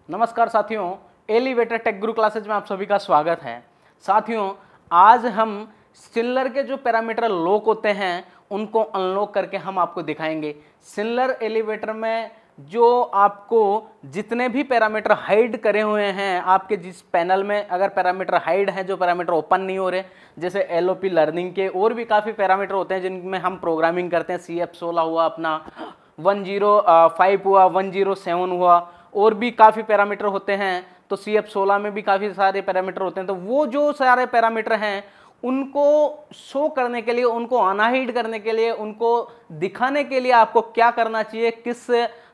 नमस्कार साथियों, elevator take गुरु classes में आप सभी का स्वागत है। साथियों, आज हम सिनलर के जो पैरामीटर लॉक होते हैं उनको अनलॉक करके हम आपको दिखाएंगे। सिनलर एलिवेटर में जो आपको जितने भी पैरामीटर हाइड करे हुए हैं, आपके जिस पैनल में अगर पैरामीटर हाइड हैं, जो पैरामीटर ओपन नहीं हो रहे, जैसे एलओपी लर्निंग के और भी काफ़ी पैरामीटर होते हैं जिनमें हम प्रोग्रामिंग करते हैं। CF16 हुआ, अपना 105 हुआ, 107 हुआ, और भी काफ़ी पैरामीटर होते हैं। तो CF16 में भी काफ़ी सारे पैरामीटर होते हैं। तो वो जो सारे पैरामीटर हैं उनको शो करने के लिए, उनको अनहाइड करने के लिए, उनको दिखाने के लिए आपको क्या करना चाहिए, किस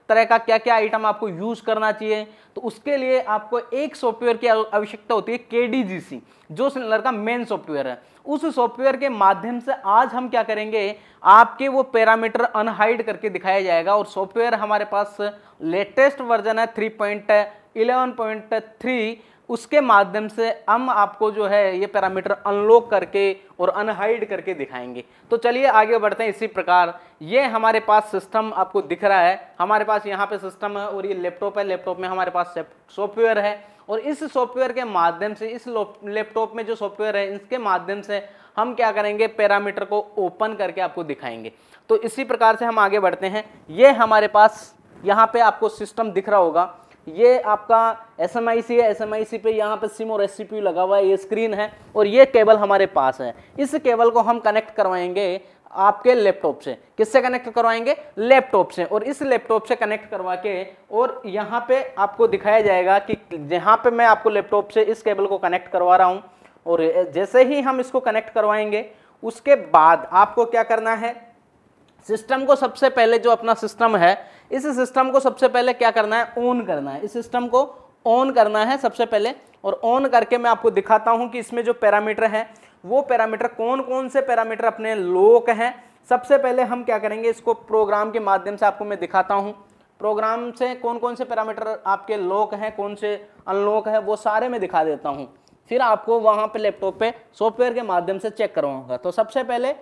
तरह का क्या क्या आइटम आपको यूज करना चाहिए, तो उसके लिए आपको एक सॉफ्टवेयर की आवश्यकता होती है, KDGC, जो सिनलर का मेन सॉफ्टवेयर है। उस सॉफ्टवेयर के माध्यम से आज हम क्या करेंगे, आपके वो पैरामीटर अनहाइड करके दिखाया जाएगा। और सॉफ्टवेयर हमारे पास लेटेस्ट वर्जन है 3.11.3, उसके माध्यम से हम आपको जो है ये पैरामीटर अनलॉक करके और अनहाइड करके दिखाएंगे। तो चलिए आगे बढ़ते हैं। इसी प्रकार ये हमारे पास सिस्टम आपको दिख रहा है, हमारे पास यहाँ पे सिस्टम है और ये लैपटॉप है। लैपटॉप में हमारे पास सॉफ्टवेयर है और इस सॉफ्टवेयर के माध्यम से, इस लैपटॉप में जो सॉफ्टवेयर है इसके माध्यम से हम क्या करेंगे, पैरामीटर को ओपन करके आपको दिखाएंगे। तो इसी प्रकार से हम आगे बढ़ते हैं। ये हमारे पास यहाँ पे आपको सिस्टम दिख रहा होगा, ये आपका SMIC है। SMIC पे यहाँ पे सिम और SCPU लगा हुआ है, ये स्क्रीन है और ये केबल हमारे पास है। इस केबल को हम कनेक्ट करवाएंगे आपके लैपटॉप से। किससे कनेक्ट करवाएंगे? लैपटॉप से। और इस लैपटॉप से कनेक्ट करवा के और यहाँ पे आपको दिखाया जाएगा कि जहाँ पे मैं आपको लैपटॉप से इस केबल को कनेक्ट करवा रहा हूँ, और जैसे ही हम इसको कनेक्ट करवाएंगे उसके बाद आपको क्या करना है, सिस्टम को सबसे पहले, जो अपना सिस्टम है, इस सिस्टम को सबसे पहले क्या करना है, ऑन करना है। इस सिस्टम को ऑन करना है सबसे पहले, और ऑन करके मैं आपको दिखाता हूं कि इसमें जो पैरामीटर है वो पैरामीटर कौन कौन से पैरामीटर अपने लॉक हैं। सबसे पहले हम क्या करेंगे, इसको प्रोग्राम के माध्यम से आपको मैं दिखाता हूं। प्रोग्राम से कौन कौन से पैरामीटर आपके लॉक हैं, कौन से अनलॉक है, वो सारे मैं दिखा देता हूं। फिर आपको वहां पे लैपटॉप पे सॉफ्टवेयर के माध्यम से चेक करवाऊंगा। तो सबसे पहले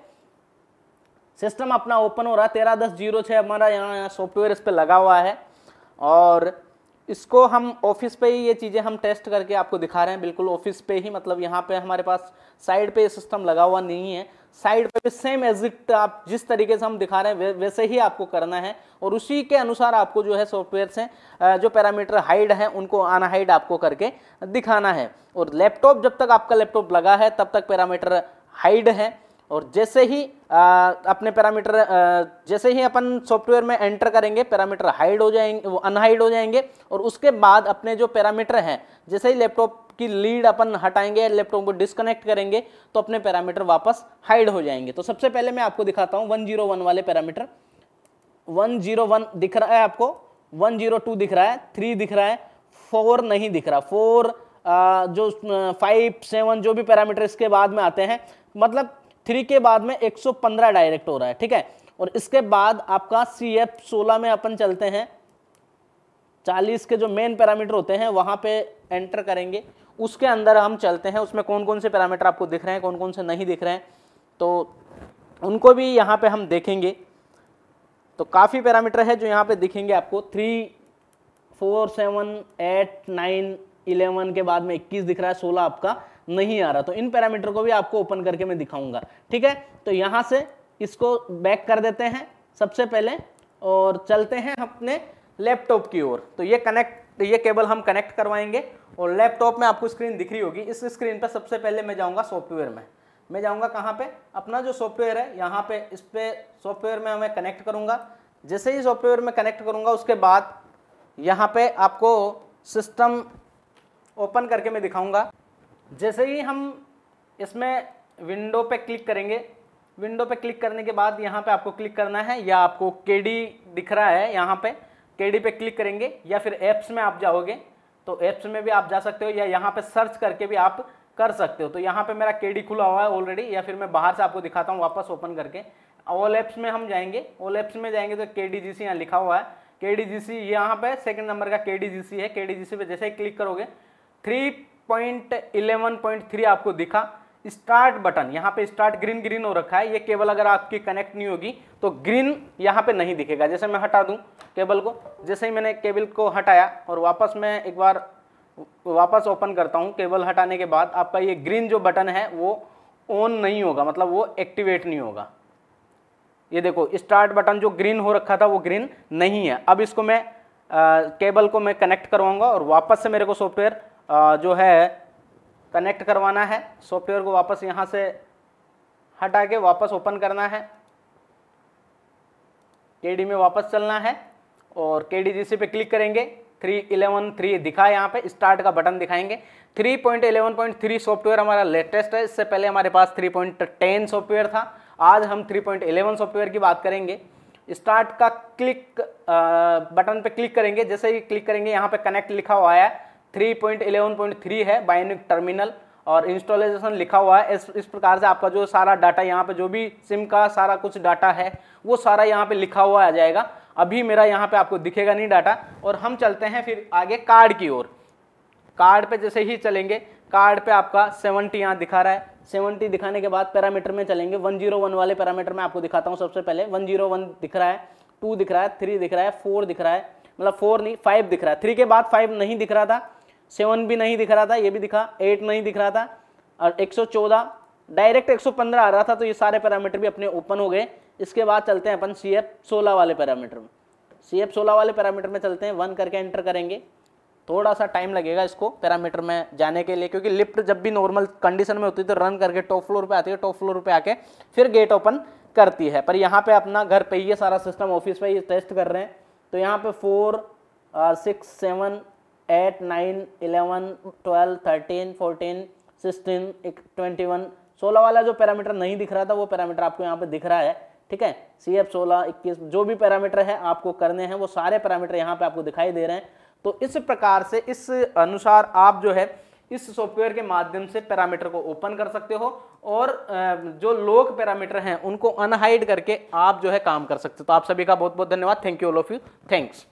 सिस्टम अपना ओपन हो रहा है। 13.10.06 हमारा यहाँ सॉफ्टवेयर इस पर लगा हुआ है और इसको हम ऑफिस पे ही ये चीज़ें हम टेस्ट करके आपको दिखा रहे हैं, बिल्कुल ऑफिस पे ही। मतलब यहाँ पे हमारे पास साइड पे सिस्टम लगा हुआ नहीं है, साइड पे भी सेम एज इट आप जिस तरीके से हम दिखा रहे हैं वैसे ही आपको करना है। और उसी के अनुसार आपको जो है सॉफ्टवेयर से जो पैरामीटर हाइड है उनको अनहाइड आपको करके दिखाना है। और लैपटॉप, जब तक आपका लैपटॉप लगा है तब तक पैरामीटर हाइड है, और जैसे ही अपने पैरामीटर जैसे ही अपन सॉफ्टवेयर में एंटर करेंगे पैरामीटर हाइड हो जाएंगे, वो अनहाइड हो जाएंगे। और उसके बाद अपने जो पैरामीटर हैं, जैसे ही लैपटॉप की लीड अपन हटाएंगे, लैपटॉप को डिस्कनेक्ट करेंगे, तो अपने पैरामीटर वापस हाइड हो जाएंगे। तो सबसे पहले मैं आपको दिखाता हूँ 101 वाले पैरामीटर। 101 दिख रहा है आपको, 102 दिख रहा है, 3 दिख रहा है, 4 नहीं दिख रहा। 4 जो 5, 7 जो भी पैरामीटर इसके बाद में आते हैं, मतलब 3 के बाद में 115 डायरेक्ट हो रहा है, ठीक है। और इसके बाद आपका CF16 में अपन चलते हैं, 40 के जो मेन पैरामीटर होते हैं वहां पे एंटर करेंगे। उसके अंदर हम चलते हैं, उसमें कौन कौन से पैरामीटर आपको दिख रहे हैं, कौन कौन से नहीं दिख रहे हैं, तो उनको भी यहाँ पे हम देखेंगे। तो काफ़ी पैरामीटर है जो यहाँ पे दिखेंगे आपको। 3, 4, 7, 8, 9, 11 के बाद में 21 दिख रहा है, 16 आपका नहीं आ रहा। तो इन पैरामीटर को भी आपको ओपन करके मैं दिखाऊंगा, ठीक है। तो यहां से इसको बैक कर देते हैं सबसे पहले और चलते हैं अपने लैपटॉप की ओर। तो ये केबल हम कनेक्ट करवाएंगे और लैपटॉप में आपको स्क्रीन दिख रही होगी। इस स्क्रीन पर सबसे पहले मैं जाऊंगा सॉफ्टवेयर में। मैं जाऊंगा कहां पे, अपना जो सॉफ्टवेयर है यहाँ पे, इस पे सॉफ्टवेयर में मैं कनेक्ट करूंगा। जैसे ही सॉफ्टवेयर में कनेक्ट करूंगा उसके बाद यहाँ पे आपको सिस्टम ओपन करके मैं दिखाऊंगा। जैसे ही हम इसमें विंडो पे क्लिक करेंगे, विंडो पे क्लिक करने के बाद यहाँ पे आपको क्लिक करना है, या आपको KD दिख रहा है यहाँ पे, KD पे क्लिक करेंगे, या फिर एप्स में आप जाओगे तो एप्स में भी आप जा सकते हो, या यहाँ पे सर्च करके भी आप कर सकते हो। तो यहाँ पे मेरा KD खुला हुआ है ऑलरेडी, या फिर मैं बाहर से आपको दिखाता हूँ वापस ओपन करके। ऑल एप्स में हम जाएंगे, ऑल एप्स में जाएंगे तो KDGC यहाँ लिखा हुआ है, KDGC यहाँ पे सेकंड नंबर का KDGC है। KDGC पे जैसे ही क्लिक करोगे 3.11.3 आपको दिखा। स्टार्ट बटन, यहाँ पे स्टार्ट ग्रीन ग्रीन हो रखा है, ये केबल अगर आपकी कनेक्ट नहीं होगी तो ग्रीन यहाँ पे नहीं दिखेगा। जैसे मैं हटा दूं केबल को, जैसे ही मैंने केबल को हटाया और वापस मैं एक बार वापस ओपन करता हूँ, केबल हटाने के बाद आपका ये ग्रीन जो बटन है वो ऑन नहीं होगा, मतलब वो एक्टिवेट नहीं होगा। ये देखो स्टार्ट बटन जो ग्रीन हो रखा था वो ग्रीन नहीं है। अब इसको मैं केबल को मैं कनेक्ट करवाऊंगा और वापस से मेरे को सॉफ्टवेयर जो है कनेक्ट करवाना है। सॉफ्टवेयर को वापस यहाँ से हटा के वापस ओपन करना है, केडी में वापस चलना है और केडीजीसी पे क्लिक करेंगे। 3.11.3 दिखा है, यहाँ पे स्टार्ट का बटन दिखाएंगे। 3.11.3 सॉफ्टवेयर हमारा लेटेस्ट है, इससे पहले हमारे पास 3.10 सॉफ्टवेयर था। आज हम 3.11 सॉफ्टवेयर की बात करेंगे। स्टार्ट का क्लिक बटन पे क्लिक करेंगे, जैसे ही क्लिक करेंगे यहाँ पे कनेक्ट लिखा हुआ है, 3.11.3 है बायोनिक टर्मिनल और इंस्टॉलेशन लिखा हुआ है। इस प्रकार से आपका जो सारा डाटा यहाँ पे जो भी सिम का सारा कुछ डाटा है वो सारा यहाँ पे लिखा हुआ आ जाएगा। अभी मेरा यहाँ पे आपको दिखेगा नहीं डाटा। और हम चलते हैं फिर आगे कार्ड की ओर। कार्ड पे जैसे ही चलेंगे, कार्ड पे आपका 70 यहाँ दिखा रहा है। 70 दिखाने के बाद पैरामीटर में चलेंगे। 101 वाले पैरामीटर में आपको दिखाता हूँ। सबसे पहले 101 दिख रहा है, 2 दिख रहा है, 3 दिख रहा है, 4 दिख रहा है, मतलब 4 नहीं 5 दिख रहा है। 3 के बाद 5 नहीं दिख रहा था, 7 भी नहीं दिख रहा था, ये भी दिखा, 8 नहीं दिख रहा था और 114 डायरेक्ट 115 आ रहा था। तो ये सारे पैरामीटर भी अपने ओपन हो गए। इसके बाद चलते हैं अपन CF16 वाले पैरामीटर में। CF16 वाले पैरामीटर में चलते हैं। 1 करके एंटर करेंगे। थोड़ा सा टाइम लगेगा इसको पैरामीटर में जाने के लिए, क्योंकि लिफ्ट जब भी नॉर्मल कंडीशन में होती है तो रन करके टॉप फ्लोर पे आती है, टॉप फ्लोर पे आके फिर गेट ओपन करती है। पर यहाँ पे अपना घर पे ये सारा सिस्टम ऑफिस पे ये टेस्ट कर रहे हैं। तो यहाँ पे 4 6 7 8 9 11 12 13 14 16 21 16 वाला जो पैरामीटर नहीं दिख रहा था वो पैरामीटर आपको यहाँ पे दिख रहा है। ठीक है, CF16 21 जो भी पैरामीटर है आपको करने हैं वो सारे पैरामीटर यहाँ पे आपको दिखाई दे रहे हैं। तो इस प्रकार से इस अनुसार आप जो है इस सॉफ्टवेयर के माध्यम से पैरामीटर को ओपन कर सकते हो और जो लोग पैरामीटर हैं उनको अनहाइड करके आप जो है काम कर सकते हो। तो आप सभी का बहुत बहुत धन्यवाद। Thank you all of you. Thanks.